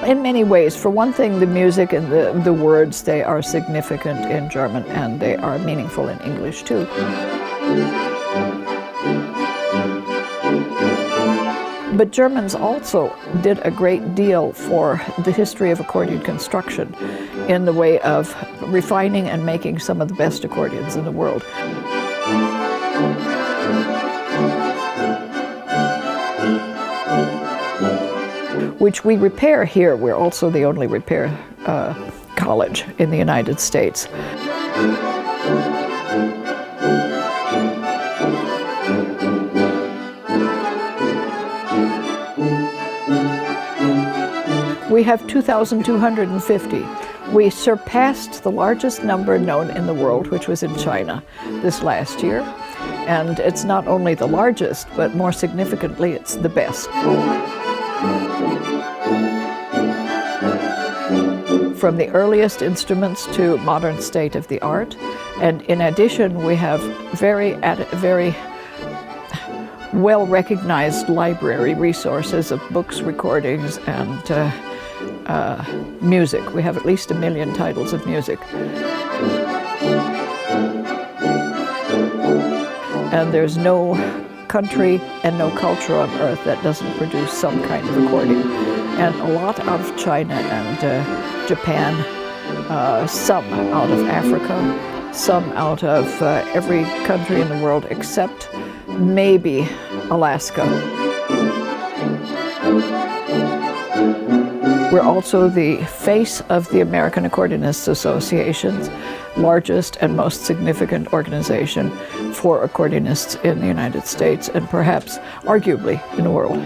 In many ways. For one thing, the music and the words, they are significant in German and they are meaningful in English too. But Germans also did a great deal for the history of accordion construction in the way of refining and making some of the best accordions in the world. Which we repair here. We're also the only repair college in the United States. We have 2,250. We surpassed the largest number known in the world, which was in China this last year. And it's not only the largest, but more significantly, it's the best. From the earliest instruments to modern state of the art. And in addition, we have very well-recognized library resources of books, recordings, and music. We have at least 1 million titles of music. And there's no country and no culture on earth that doesn't produce some kind of accordion. And a lot out of China and Japan, some out of Africa, some out of every country in the world except maybe Alaska. We're also the face of the American Accordionists Association's largest and most significant organization for accordionists in the United States and perhaps arguably in the world.